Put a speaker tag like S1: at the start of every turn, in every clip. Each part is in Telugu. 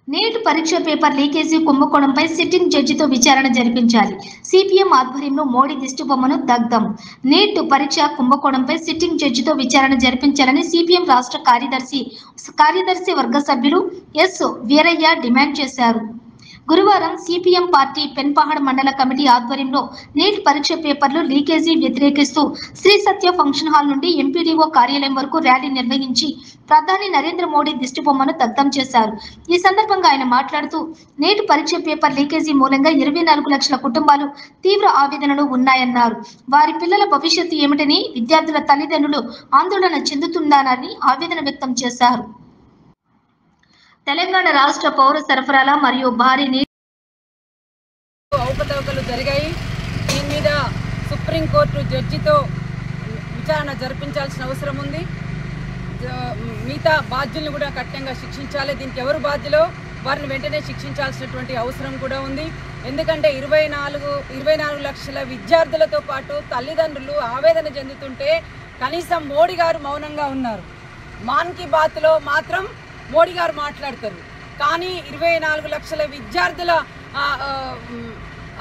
S1: నేట్ పరీక్ష పేపర్ లీకేజీ కుంభకోణంపై సిట్టింగ్ జడ్జితో విచారణ జరిపించాలి. సిపిఎం ఆధ్వర్యంలో మోడీ దిష్టిబొమ్మను దగ్ధం. నేట్ పరీక్ష కుంభకోణంపై సిట్టింగ్ జడ్జితో విచారణ జరిపించాలని సిపిఎం రాష్ట్ర కార్యదర్శి వర్గ సభ్యులు ఎస్ వీరయ్య డిమాండ్ చేశారు. గురువారం సిపిఎం పార్టీ పెన్పహాడ్ మండల కమిటీ ఆధ్వర్యంలో నీట్ పరీక్ష పేపర్లు లీకేజీ వ్యతిరేకిస్తూ శ్రీ సత్య ఫంక్షన్ హాల్ నుండి ఎంపీడీఓ కార్యాలయం వరకు ర్యాలీ నిర్వహించి ప్రధాని నరేంద్ర మోడీ దిష్టిబొమ్మను దగ్ధం చేశారు. ఈ సందర్భంగా ఆయన మాట్లాడుతూ నీట్ పరీక్ష పేపర్ లీకేజీ మూలంగా 24 లక్షల కుటుంబాలు తీవ్ర ఆవేదనలో ఉన్నాయన్నారు. వారి పిల్లల భవిష్యత్తు ఏమిటని విద్యార్థుల తల్లిదండ్రులు ఆందోళన చెందుతున్నారని ఆవేదన వ్యక్తం చేశారు. తెలంగాణ రాష్ట్ర పౌర సరఫరాల మరియు భారీ
S2: అవకతవకలు జరిగాయి. దీని మీద సుప్రీంకోర్టు జడ్జితో విచారణ జరిపించాల్సిన అవసరం ఉంది. మిగతా బాధ్యులను కూడా కఠినంగా శిక్షించాలి. దీనికి ఎవరు బాధ్యులో వారిని వెంటనే శిక్షించాల్సినటువంటి అవసరం కూడా ఉంది. ఎందుకంటే 24 లక్షల విద్యార్థులతో పాటు తల్లిదండ్రులు ఆవేదన చెందుతుంటే కనీసం మోడీ గారు మౌనంగా ఉన్నారు. మాన్ కీ బాత్లో మాత్రం మోడీ గారు మాట్లాడతారు, కానీ 24 లక్షల విద్యార్థుల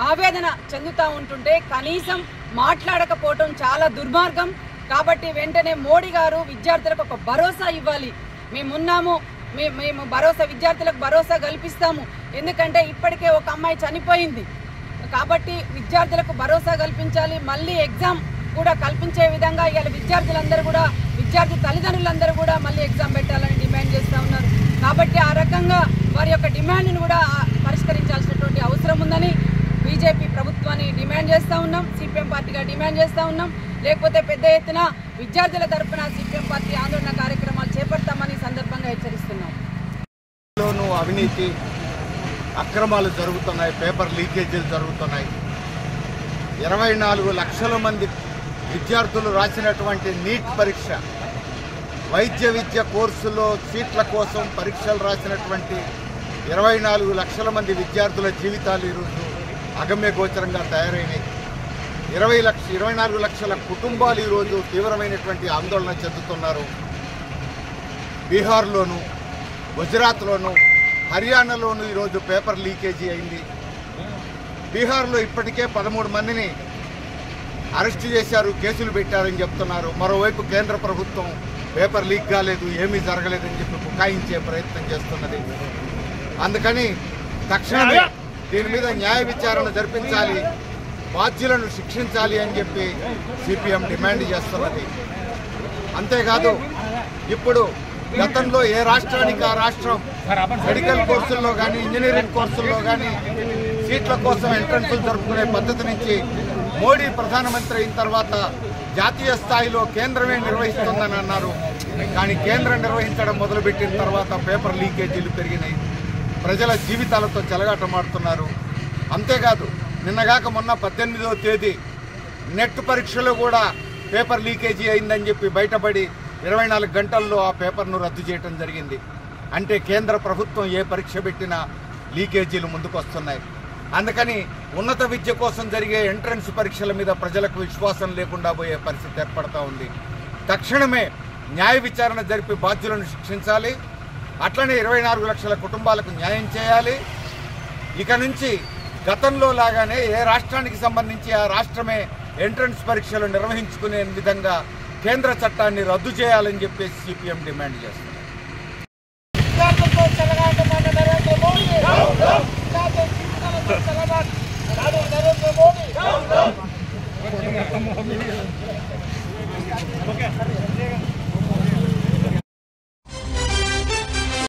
S2: ఆవేదన చెందుతూ ఉంటుంటే కనీసం మాట్లాడకపోవటం చాలా దుర్మార్గం. కాబట్టి వెంటనే మోడీ గారు విద్యార్థులకు ఒక భరోసా ఇవ్వాలి. మేమున్నాము, మేము విద్యార్థులకు భరోసా కల్పిస్తాము. ఎందుకంటే ఇప్పటికే ఒక అమ్మాయి చనిపోయింది. కాబట్టి విద్యార్థులకు భరోసా కల్పించాలి. మళ్ళీ ఎగ్జామ్ కూడా కల్పించే విధంగా ఇవాళ విద్యార్థి తల్లిదండ్రులందరూ కూడా మళ్ళీ ఎగ్జామ్ పెట్టాలని డిమాండ్ చేస్తూ ఉన్నారు. కాబట్టి ఆ రకంగా వారి యొక్క డిమాండ్ను కూడా పరిష్కరించాల్సినటువంటి అవసరం ఉందని బీజేపీ ప్రభుత్వాన్ని డిమాండ్ చేస్తూ ఉన్నాం. సిపిఎం పార్టీగా డిమాండ్ చేస్తూ ఉన్నాం. లేకపోతే పెద్ద ఎత్తున విద్యార్థుల తరఫున సిపిఎం పార్టీ ఆందోళన కార్యక్రమాలు చేపడతామని సందర్భంగా హెచ్చరిస్తున్నాం.
S3: అవినీతి అక్రమాలు జరుగుతున్నాయి, పేపర్ లీకేజీలు జరుగుతున్నాయి. 24 లక్షల మంది విద్యార్థులు రాసినటువంటి నీట్ పరీక్ష, వైద్య విద్య కోర్సులో సీట్ల కోసం పరీక్షలు రాసినటువంటి 24 లక్షల మంది విద్యార్థుల జీవితాలు ఈరోజు అగమ్యగోచరంగా తయారైనాయి. 24 లక్షల కుటుంబాలు ఈరోజు తీవ్రమైనటువంటి ఆందోళన చెందుతున్నారు. బీహార్లోను, గుజరాత్లోను, హర్యానాలోను ఈరోజు పేపర్ లీకేజీ అయింది. బీహార్లో ఇప్పటికే 13 మందిని అరెస్టు చేశారు, కేసులు పెట్టారని చెప్తున్నారు. మరోవైపు కేంద్ర ప్రభుత్వం పేపర్ లీక్ కాలేదు, ఏమీ జరగలేదని చెప్పి బుకాయించే ప్రయత్నం చేస్తున్నది. అందుకని తక్షణమే దీని మీద న్యాయ విచారణ జరిపించాలి, బాధ్యులను శిక్షించాలి అని చెప్పి సిపిఎం డిమాండ్ చేస్తున్నది. అంతేకాదు, ఇప్పుడు గతంలో ఏ రాష్ట్రానికి ఆ రాష్ట్రం మెడికల్ కోర్సుల్లో కానీ ఇంజనీరింగ్ కోర్సుల్లో కానీ సీట్ల కోసం ఎంట్రన్స్లు జరుపుకునే పద్ధతి నుంచి మోడీ ప్రధానమంత్రి అయిన తర్వాత జాతీయ స్థాయిలో కేంద్రమే నిర్వహిస్తుందని అన్నారు. కానీ కేంద్రం నిర్వహించడం మొదలుపెట్టిన తర్వాత పేపర్ లీకేజీలు పెరిగినాయి. ప్రజల జీవితాలతో చెలగాటమాడుతున్నారు. అంతేకాదు, నిన్నగాక మొన్న 18వ తేదీ నెట్ పరీక్షలో కూడా పేపర్ లీకేజీ అయిందని చెప్పి బయటపడి 24 గంటల్లో ఆ పేపర్ను రద్దు చేయడం జరిగింది. అంటే కేంద్ర ప్రభుత్వం ఏ పరీక్ష పెట్టినా లీకేజీలు ముందుకు వస్తున్నాయి. అందుకని ఉన్నత విద్య కోసం జరిగే ఎంట్రన్స్ పరీక్షల మీద ప్రజలకు విశ్వాసం లేకుండా పోయే పరిస్థితి ఏర్పడతా ఉంది. తక్షణమే న్యాయ విచారణ జరిపి బాధ్యులను శిక్షించాలి. అట్లనే 24 లక్షల కుటుంబాలకు న్యాయం చేయాలి. ఇక నుంచి గతంలో లాగానే ఏ రాష్ట్రానికి సంబంధించి ఆ రాష్ట్రమే ఎంట్రన్స్ పరీక్షలు నిర్వహించుకునే విధంగా కేంద్ర చట్టాన్ని రద్దు చేయాలని చెప్పేసి సిపిఎం డిమాండ్ చేస్తుంది.
S4: Okay.